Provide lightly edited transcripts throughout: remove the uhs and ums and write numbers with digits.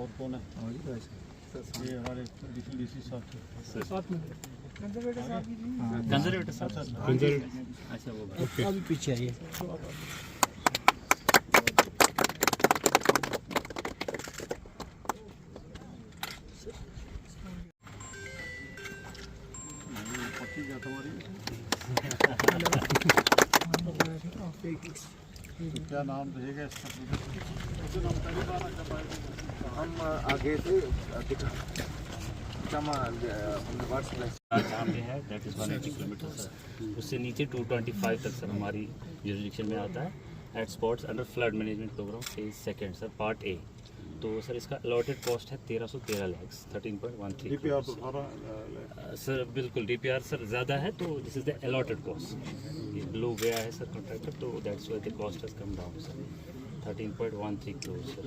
और कौन है? ये हमारे डीसी साहब कंजर्वेटर साहब। अच्छा वो अभी पीछे आइए। क्या नाम रहेगा इसका? हम आगे से जहाँ पे है दैट इज 180 किलोमीटर सर, उससे नीचे 225 तक सर हमारी जुरिडिक्शन में आता है eight spots under flood management program phase second sir part A. तो सर इसका अलॉटेड कॉस्ट है 1313 लाख 13.13 सर। बिल्कुल डीपीआर सर ज़्यादा है तो this is the allotted cost, ये लो गया है सर कॉन्ट्रैक्टर, तो that's why the cost has come down sir 13.13 crore sir.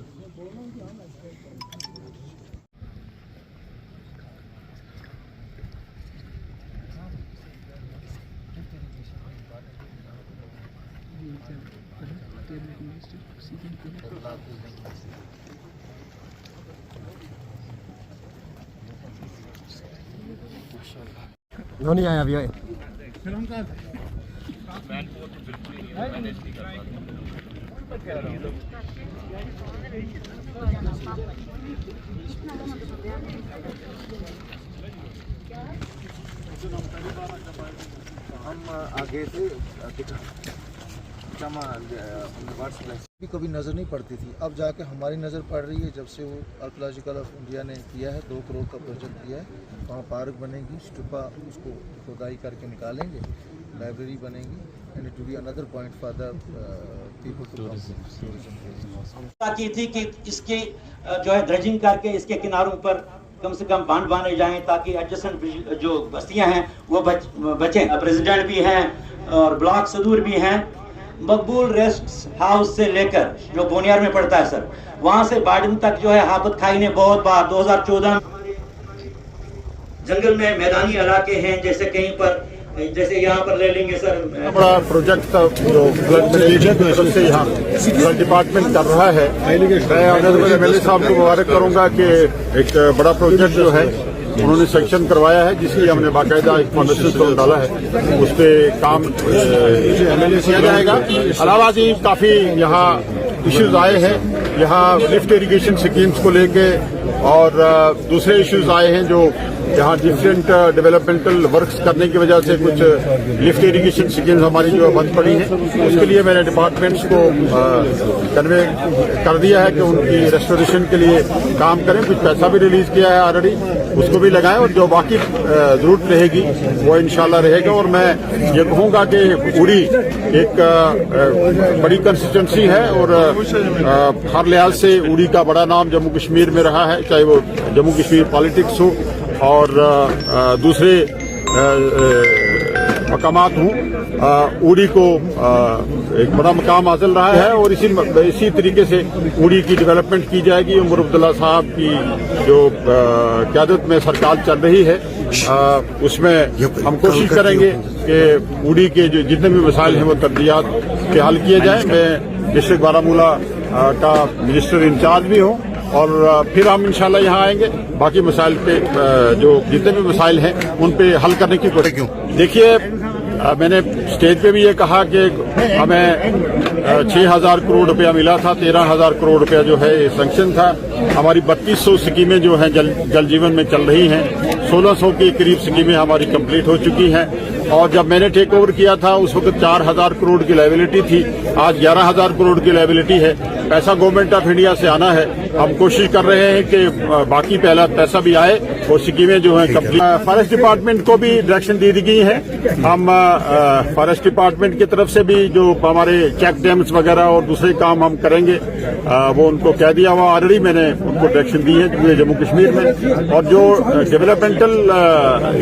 नहीं आया अभी आए। हम आगे से कभी नज़र नहीं पड़ती थी, अब जाके हमारी नज़र पड़ रही है जब से वो आर्कियोलॉजिकल ऑफ इंडिया ने किया है, 2 करोड़ का प्रोजेक्ट किया है। वहाँ पार्क बनेगी, स्टूपा उसको खुदाई करके निकालेंगे, लाइब्रेरी बनेगी and it will be another point for the people to की थी कि इसके जो है ड्रेजिंग करके इसके किनारों पर कम से कम बांध बांधे जाएं ताकि एडजेसेंट जो बस्तियां हैं वो बचें। प्रेसिडेंट भी हैं और ब्लॉक सदूर भी हैं। मकबूल रेस्ट हाउस से लेकर जो बोनियार में पड़ता है सर, वहां से बाड़न तक जो है हाफत खाई ने बहुत बार 2014 जंगल में मैदानी इलाके हैं, जैसे कहीं पर जैसे यहाँ पर ले लेंगे सर। बड़ा प्रोजेक्ट का जो फ्लड से यहाँ फ्लड डिपार्टमेंट कर रहा है, मैं ऑनरेबल एमएलए साहब को मुबारक करूंगा कि एक बड़ा प्रोजेक्ट जो है उन्होंने सेक्शन करवाया है, जिसकी हमने बाकायदा एक फाउंडेशन स्टोन डाला है, उस पर काम किया जाएगा। अलावा जी काफी यहाँ इश्यूज आए हैं, यहाँ लिफ्ट इरिगेशन स्कीम्स को लेके और दूसरे इश्यूज आए हैं जो यहाँ डिफरेंट डेवलपमेंटल वर्क्स करने की वजह से कुछ लिफ्ट इरिगेशन स्कीम्स हमारी जो बंद पड़ी हैं, उसके लिए मैंने डिपार्टमेंट्स को कन्वे कर दिया है कि उनकी रेस्टोरेशन के लिए काम करें। कुछ पैसा भी रिलीज किया है ऑलरेडी, उसको भी लगाएं और जो बाकी जरूरत रहेगी वो इंशाल्लाह रहेगा। और मैं ये कहूँगा कि उड़ी एक बड़ी कंस्टिट्यूंसी है और हर लिहाज से उड़ी का बड़ा नाम जम्मू कश्मीर में रहा है, चाहे वो जम्मू कश्मीर पॉलिटिक्स हो और दूसरे मकामात हूँ। उड़ी को एक बड़ा मकाम हासिल रहा है और इसी तरीके से उड़ी की डेवलपमेंट की जाएगी। उमर अब्दुल्ला साहब की जो क़यादत में सरकार चल रही है उसमें हम कोशिश करेंगे कि उड़ी के जो जितने भी मसाइल हैं वो तरजीहात के हल किए जाए। मैं डिस्ट्रिक्ट बारामूला का मिनिस्टर इंचार्ज भी हूँ और फिर हम इंशाल्लाह यहाँ आएंगे, बाकी मसाइल पे जो जितने भी मसाइल हैं उन पे हल करने की कोशिश। देखिए मैंने स्टेज पे भी ये कहा कि हमें 6,000 करोड़ रुपया मिला था, 13,000 करोड़ रुपया जो है सैंक्शन था। हमारी 3200 स्कीमें जो हैं जल जीवन में चल रही हैं, 1600 के करीब स्कीमें हमारी कंप्लीट हो चुकी हैं और जब मैंने टेक ओवर किया था उस वक्त 4,000 करोड़ की लायबिलिटी थी, आज 11,000 करोड़ की लायबिलिटी है। पैसा गवर्नमेंट ऑफ इंडिया से आना है। हम कोशिश कर रहे हैं कि बाकी पहला पैसा भी आए और स्कीमें जो हैं कंप्लीट। फॉरेस्ट डिपार्टमेंट को भी डायरेक्शन दे दी गई है। हम फॉरेस्ट डिपार्टमेंट की तरफ से भी जो हमारे चेक डैम्स वगैरह और दूसरे काम हम करेंगे वो उनको कह दिया हुआ ऑलरेडी, मैंने उनको डायरेक्शन दी है पूरे जम्मू कश्मीर में। और जो डेवलपमेंटल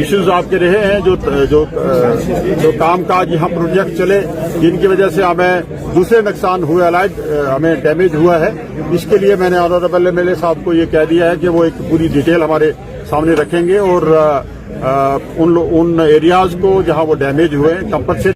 इश्यूज आपके रहे हैं, जो काम काज यहाँ प्रोजेक्ट चले जिनकी वजह से हमें दूसरे नुकसान हुए, अलाइड हमें डैमेज हुआ है, इसके लिए मैंने ऑनरेबल एमएलए साहब को ये कह दिया है कि वो एक पूरी डिटेल हमारे सामने रखेंगे और उन एरियाज को जहाँ वो डैमेज हुए कंपनसेट